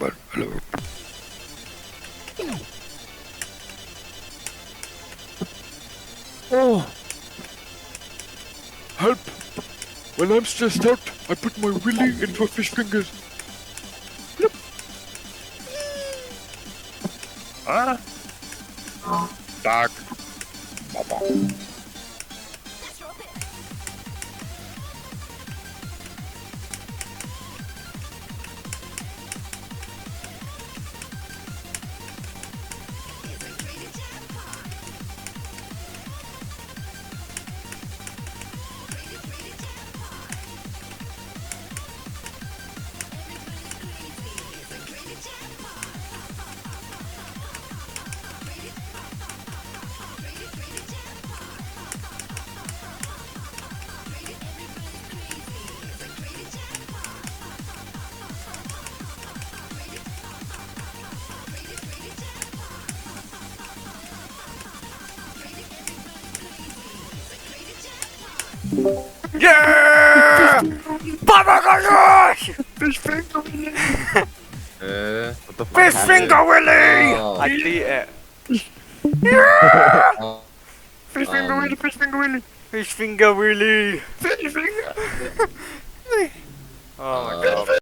Akbar. Hello. Oh! Help! When I'm stressed out, I put my willy into a fish fingers. Yep. Ah! Tak. Mama. Yeah! Babagagosh! Fish finger willy! What the fuck? Fish finger Willy! Oh. I beat it. Oh. Fish finger willy! Fish finger willy! Fish finger Willy! Fish finger! Oh my Uh, god.